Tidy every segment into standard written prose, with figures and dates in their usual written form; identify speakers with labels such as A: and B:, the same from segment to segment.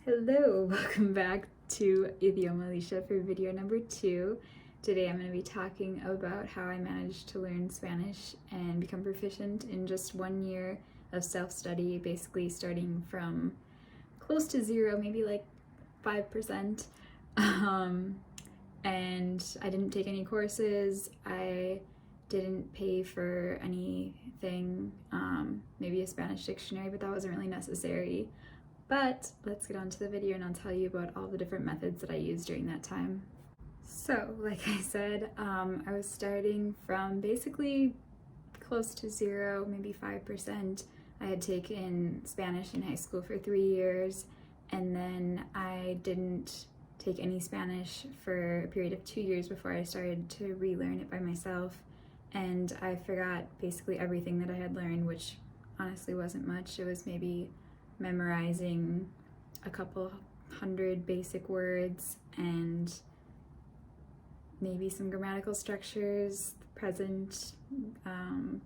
A: Hello, welcome back to Idioma Alicia for video number 2. Today I'm going to be talking about how I managed to learn Spanish and become proficient in just 1 year of self-study, basically starting from close to zero, maybe like 5%. And I didn't take any courses, I didn't pay for anything, maybe a Spanish dictionary, but that wasn't really necessary. But let's get on to the video and I'll tell you about all the different methods that I used during that time. So, like I said, I was starting from basically close to zero, maybe 5%. I had taken Spanish in high school for 3 years, and then I didn't take any Spanish for a period of 2 years before I started to relearn it by myself. And I forgot basically everything that I had learned, which honestly wasn't much. It was maybe memorizing a couple hundred basic words and maybe some grammatical structures, present,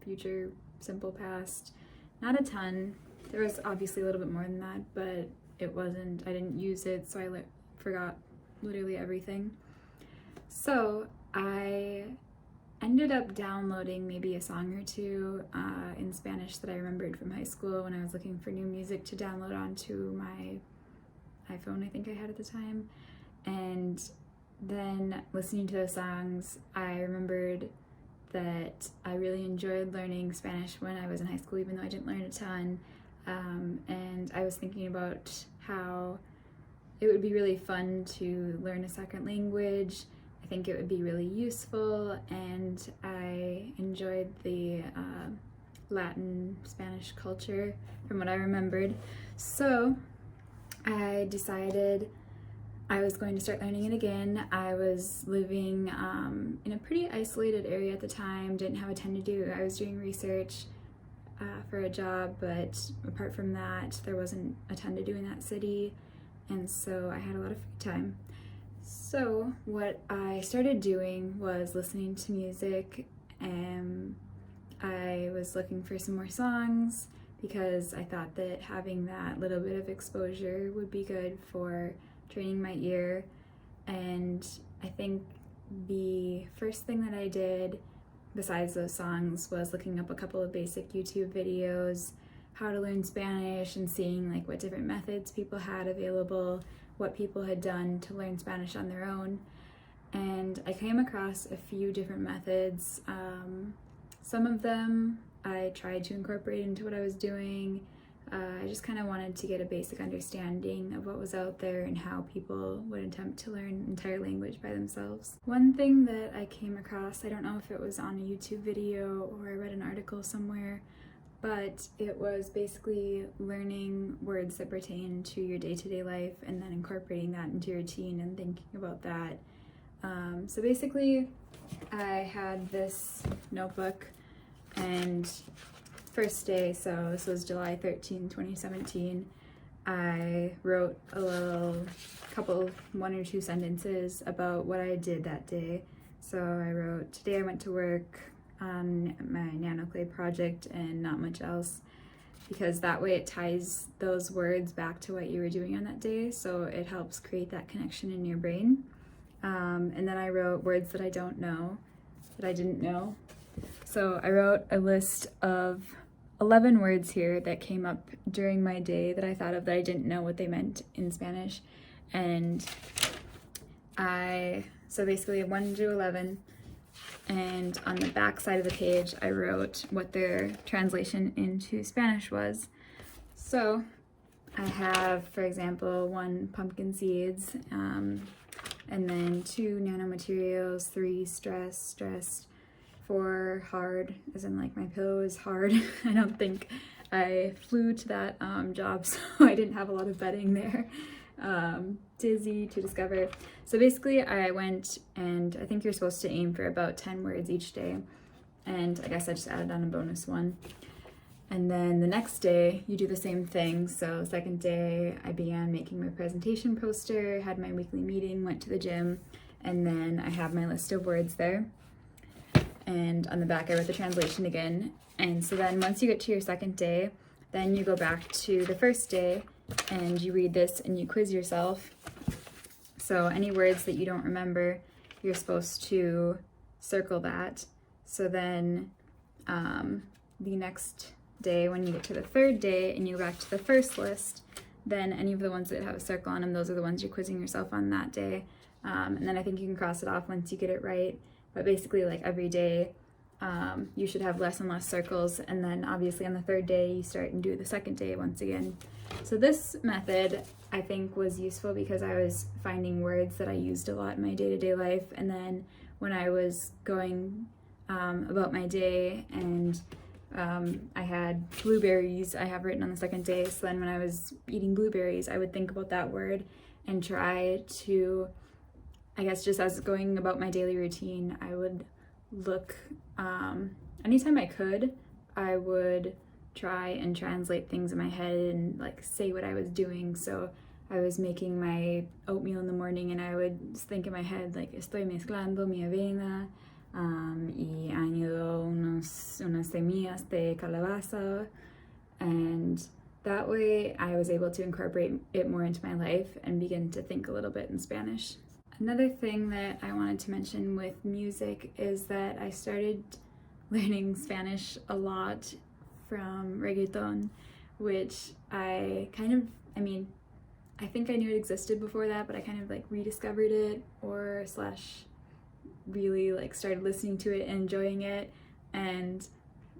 A: future, simple past. Not a ton. There was obviously a little bit more than that, but I didn't use it, so I forgot literally everything. So I ended up downloading maybe a song or two in Spanish that I remembered from high school when I was looking for new music to download onto my iPhone, I think I had at the time. And then listening to those songs, I remembered that I really enjoyed learning Spanish when I was in high school, even though I didn't learn a ton. And I was thinking about how it would be really fun to learn a second language. I think it would be really useful, and I enjoyed the Latin Spanish culture from what I remembered. So I decided I was going to start learning it again. I was living in a pretty isolated area at the time, didn't have a ton to do. I was doing research for a job, but apart from that, there wasn't a ton to do in that city, and so I had a lot of free time. So what I started doing was listening to music, and I was looking for some more songs because I thought that having that little bit of exposure would be good for training my ear. And I think the first thing that I did besides those songs was looking up a couple of basic YouTube videos, how to learn Spanish, and seeing like what different methods people had available, what people had done to learn Spanish on their own. And I came across a few different methods. Some of them I tried to incorporate into what I was doing. I just kind of wanted to get a basic understanding of what was out there and how people would attempt to learn an entire language by themselves. One thing that I came across, I don't know if it was on a YouTube video or I read an article somewhere, but it was basically learning words that pertain to your day-to-day life and then incorporating that into your routine and thinking about that. So basically, I had this notebook, and first day, so this was July 13, 2017, I wrote a couple, 1 or 2 sentences about what I did that day. So I wrote, today I went to work on my nanoclay project and not much else, because that way it ties those words back to what you were doing on that day, so it helps create that connection in your brain. And then I wrote words that I didn't know. So I wrote a list of 11 words here that came up during my day that I thought of that I didn't know what they meant in Spanish. And so basically 1 to 11. And on the back side of the page, I wrote what their translation into Spanish was. So I have, for example, 1, pumpkin seeds, and then 2, nanomaterials, 3, stressed, 4, hard, as in like my pillow is hard. I don't think I flew to that job, so I didn't have a lot of bedding there. Dizzy, to discover. So basically I went, and I think you're supposed to aim for about 10 words each day, and I guess I just added on a bonus one. And then the next day you do the same thing. So second day I began making my presentation poster, had my weekly meeting, went to the gym, and then I have my list of words there, and on the back I wrote the translation again. And so then once you get to your second day, then you go back to the first day and you read this and you quiz yourself. So any words that you don't remember, you're supposed to circle that. So then the next day, when you get to the third day and you go back to the first list, then any of the ones that have a circle on them, those are the ones you're quizzing yourself on that day. And then I think you can cross it off once you get it right. But basically, like every day, you should have less and less circles. And then obviously on the third day, you start and do the second day once again. So this method, I think, was useful because I was finding words that I used a lot in my day-to-day life. And then when I was going about my day and I had blueberries I have written on the second day. So then when I was eating blueberries, I would think about that word and try to, I guess, just as going about my daily routine, I would look, anytime I could, I would try and translate things in my head and like say what I was doing. So I was making my oatmeal in the morning and I would think in my head like, estoy mezclando mi avena y añado unas semillas de calabaza, and that way I was able to incorporate it more into my life and begin to think a little bit in Spanish. Another thing that I wanted to mention with music is that I started learning Spanish a lot from reggaeton, which I think I knew it existed before that, but I kind of like rediscovered it or really like started listening to it and enjoying it, and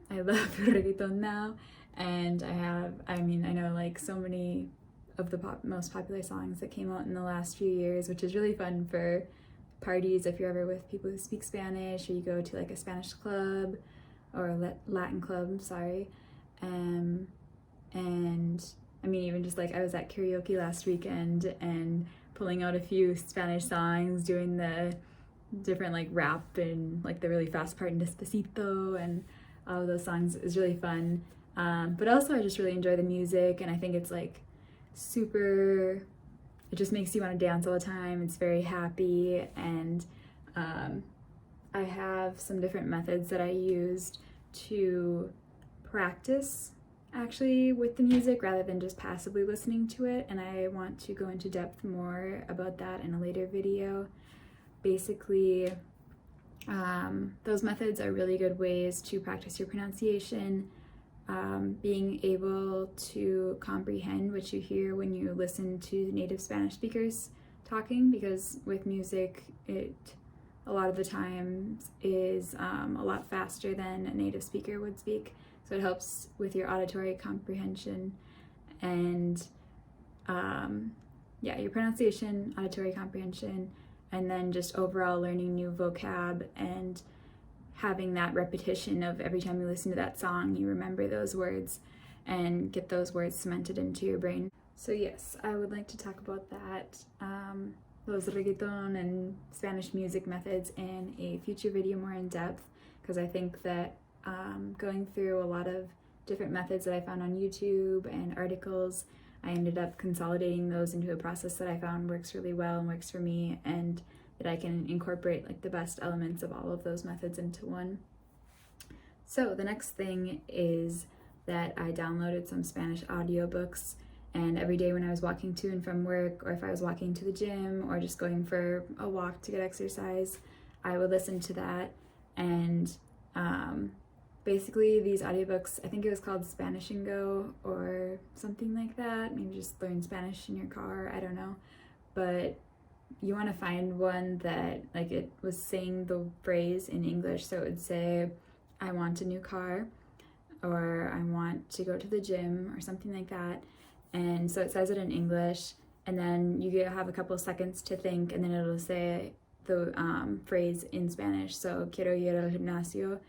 A: I love reggaeton now. And I know like so many of the most popular songs that came out in the last few years, which is really fun for parties if you're ever with people who speak Spanish, or you go to like a Spanish club or Latin club, sorry. And I mean, even just like I was at karaoke last weekend and pulling out a few Spanish songs, doing the different like rap and like the really fast part in Despacito, and all of those songs is really fun. But also I just really enjoy the music, and I think it's like super, it just makes you want to dance all the time. It's very happy, and I have some different methods that I used to practice actually with the music rather than just passively listening to it, and I want to go into depth more about that in a later video. Basically, those methods are really good ways to practice your pronunciation, being able to comprehend what you hear when you listen to native Spanish speakers talking, because with music it a lot of the times is a lot faster than a native speaker would speak, so it helps with your auditory comprehension and your pronunciation, auditory comprehension, and then just overall learning new vocab and having that repetition of every time you listen to that song, you remember those words and get those words cemented into your brain. So yes, I would like to talk about that, those reggaeton and Spanish music methods in a future video more in depth, because I think that going through a lot of different methods that I found on YouTube and articles, I ended up consolidating those into a process that I found works really well and works for me, and that I can incorporate like the best elements of all of those methods into one. So the next thing is that I downloaded some Spanish audiobooks, and every day when I was walking to and from work, or if I was walking to the gym or just going for a walk to get exercise, I would listen to that. And basically these audiobooks, I think it was called Spanish and Go or something like that, maybe just learn Spanish in your car, I don't know, but you want to find one that like it was saying the phrase in English. So it would say, I want a new car, or I want to go to the gym, or something like that. And so it says it in English, and then you have a couple of seconds to think, and then it'll say the phrase in Spanish. So quiero ir al gimnasio.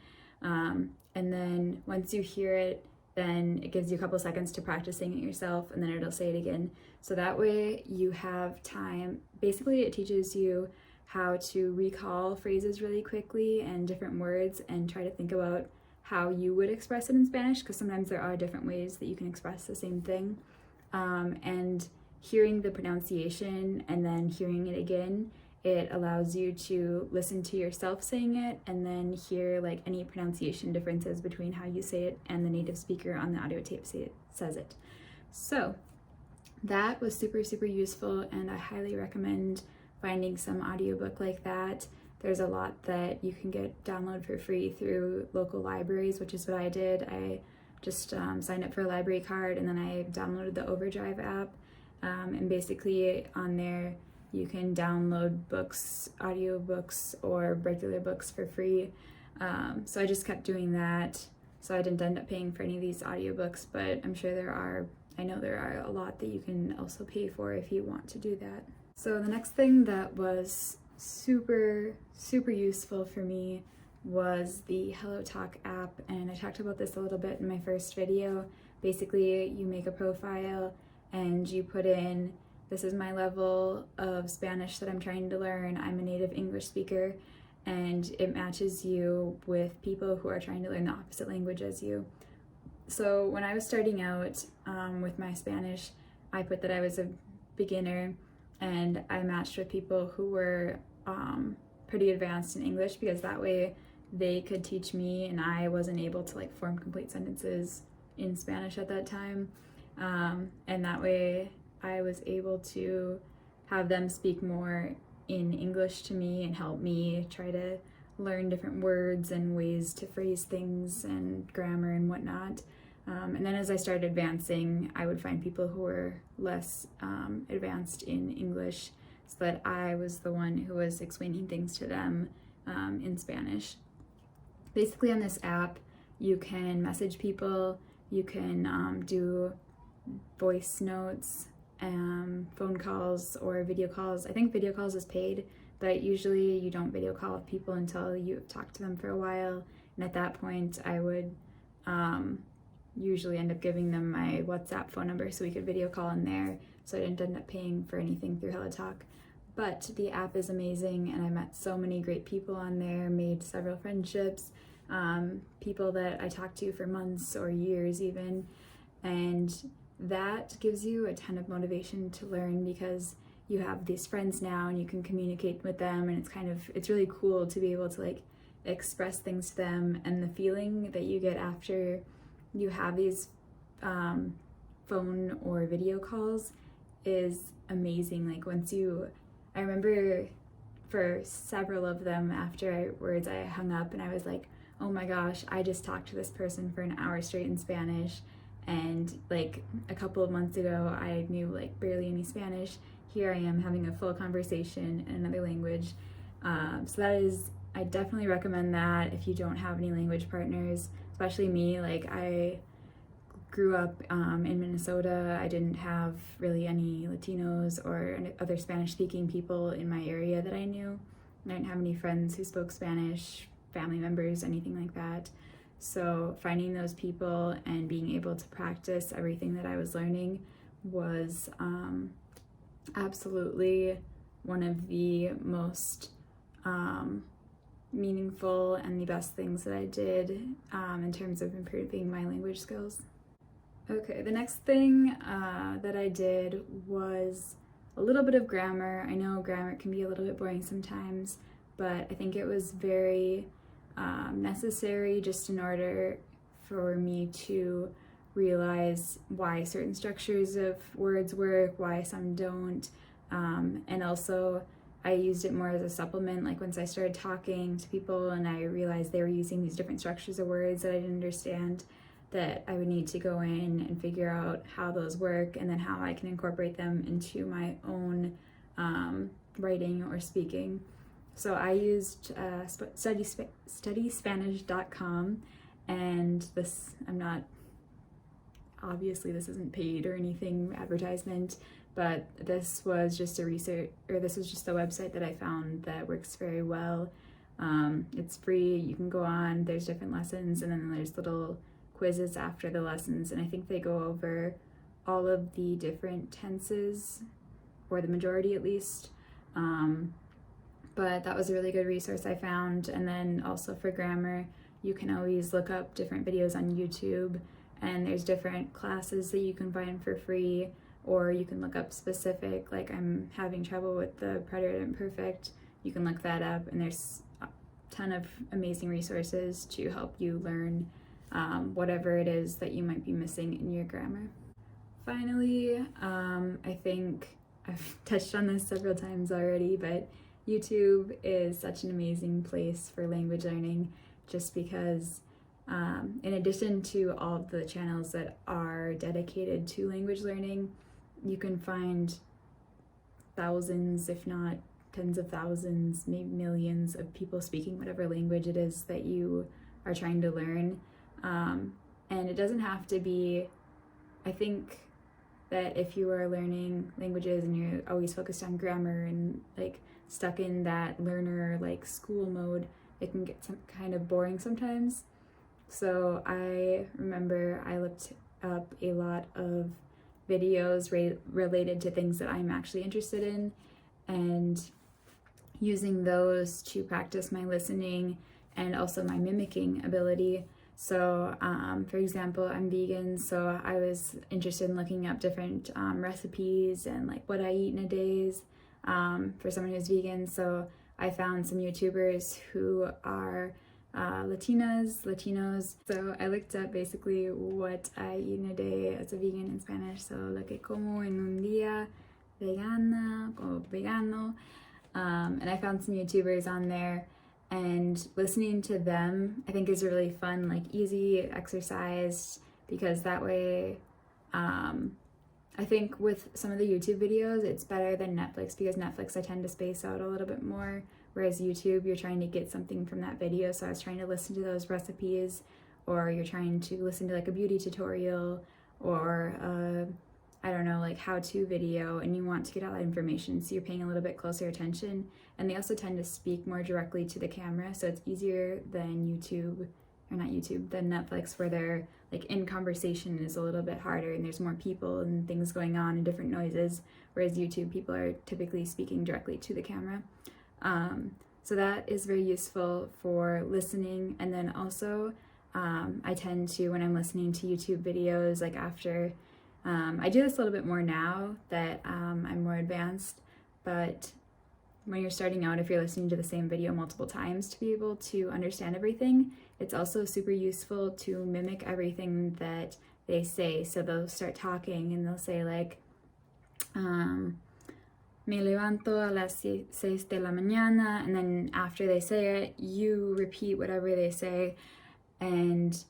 A: And then once you hear it, then it gives you a couple seconds to practice saying it yourself, and then it'll say it again. So that way you have time. Basically, it teaches you how to recall phrases really quickly and different words, and try to think about how you would express it in Spanish, because sometimes there are different ways that you can express the same thing. And hearing the pronunciation and then hearing it again, it allows you to listen to yourself saying it and then hear like any pronunciation differences between how you say it and the native speaker on the audio tape says it. So that was super, super useful, and I highly recommend finding some audiobook like that. There's a lot that you can get download for free through local libraries, which is what I did. I just signed up for a library card, and then I downloaded the Overdrive app, and basically on there you can download books, audiobooks, or regular books for free. So I just kept doing that. So I didn't end up paying for any of these audiobooks, but I'm sure I know there are a lot that you can also pay for if you want to do that. So the next thing that was super, super useful for me was the Hellotalk app, and I talked about this a little bit in my first video. Basically, you make a profile and you put in, this is my level of Spanish that I'm trying to learn. I'm a native English speaker, and it matches you with people who are trying to learn the opposite language as you. So when I was starting out with my Spanish, I put that I was a beginner, and I matched with people who were pretty advanced in English, because that way they could teach me and I wasn't able to like form complete sentences in Spanish at that time. And that way I was able to have them speak more in English to me and help me try to learn different words and ways to phrase things and grammar and whatnot. And then as I started advancing, I would find people who were less advanced in English, so that I was the one who was explaining things to them in Spanish. Basically on this app, you can message people, you can do voice notes, phone calls, or video calls. I think video calls is paid, but usually you don't video call with people until you've talked to them for a while. And at that point, I would usually end up giving them my WhatsApp phone number so we could video call in there, so I didn't end up paying for anything through Hellotalk. But the app is amazing, and I met so many great people on there, made several friendships, people that I talked to for months or years even, and that gives you a ton of motivation to learn, because you have these friends now and you can communicate with them, and it's really cool to be able to like express things to them, and the feeling that you get after you have these phone or video calls is amazing. Like I remember for several of them afterwards I hung up and I was like, oh my gosh, I just talked to this person for an hour straight in Spanish, and like a couple of months ago I knew like barely any Spanish. Here I am having a full conversation in another language. I definitely recommend that if you don't have any language partners, especially me. Like I grew up in Minnesota. I didn't have really any Latinos or other Spanish-speaking people in my area that I knew. I didn't have any friends who spoke Spanish, family members, anything like that. So finding those people and being able to practice everything that I was learning was absolutely one of the most meaningful and the best things that I did in terms of improving my language skills. Okay, the next thing that I did was a little bit of grammar. I know grammar can be a little bit boring sometimes, but I think it was very necessary just in order for me to realize why certain structures of words work, why some don't, and also I used it more as a supplement. Like once I started talking to people and I realized they were using these different structures of words that I didn't understand, that I would need to go in and figure out how those work and then how I can incorporate them into my own writing or speaking. So I used studyspanish.com, and this isn't paid or anything, advertisement, but this was just a website that I found that works very well. It's free, you can go on, there's different lessons, and then there's little quizzes after the lessons, and I think they go over all of the different tenses, or the majority at least. But that was a really good resource I found. And then also for grammar, you can always look up different videos on YouTube, and there's different classes that you can find for free, or you can look up specific, like I'm having trouble with the preterite imperfect, you can look that up, and there's a ton of amazing resources to help you learn whatever it is that you might be missing in your grammar. finally, I think I've touched on this several times already, but YouTube is such an amazing place for language learning just because in addition to all of the channels that are dedicated to language learning, you can find thousands, if not tens of thousands, maybe millions of people speaking whatever language it is that you are trying to learn. And it doesn't have to be, I think that if you are learning languages and you're always focused on grammar and like stuck in that learner like school mode, it can get some kind of boring sometimes. So I remember I looked up a lot of videos related to things that I'm actually interested in and using those to practice my listening and also my mimicking ability. So for example, I'm vegan, so I was interested in looking up different recipes and like what I eat in a day for someone who's vegan. So I found some YouTubers who are Latinos. So I looked up basically what I eat in a day as a vegan in Spanish. So lo que como en un día, vegana o vegano. And I found some YouTubers on there, and listening to them I think is a really fun, like easy exercise, because that way I think with some of the YouTube videos it's better than Netflix, because Netflix I tend to space out a little bit more, whereas YouTube you're trying to get something from that video. So I was trying to listen to those recipes, or you're trying to listen to like a beauty tutorial or I don't know, like how-to video, and you want to get all that information, so you're paying a little bit closer attention. And they also tend to speak more directly to the camera, so it's easier than than Netflix, where they're like in conversation is a little bit harder and there's more people and things going on and different noises, whereas YouTube people are typically speaking directly to the camera. So that is very useful for listening. And then also I tend to, when I'm listening to YouTube videos, like after I do this a little bit more now that I'm more advanced, but when you're starting out, if you're listening to the same video multiple times to be able to understand everything, it's also super useful to mimic everything that they say. So they'll start talking and they'll say like, me levanto a las 6 de la mañana, and then after they say it, you repeat whatever they say, and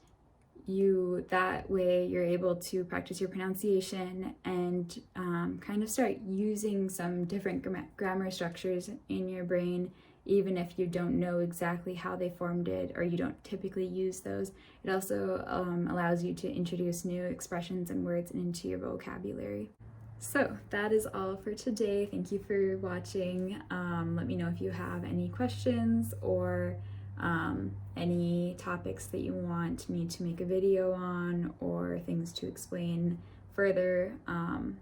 A: that way you're able to practice your pronunciation and kind of start using some different grammar structures in your brain, even if you don't know exactly how they formed it or you don't typically use those. It also allows you to introduce new expressions and words into your vocabulary. So that is all for today. Thank you for watching. Let me know if you have any questions or any topics that you want me to make a video on, or things to explain further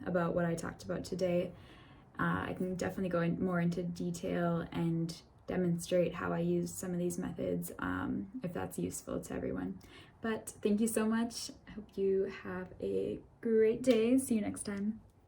A: about what I talked about today. I can definitely go more into detail and demonstrate how I use some of these methods if that's useful to everyone. But thank you so much. I hope you have a great day. See you next time.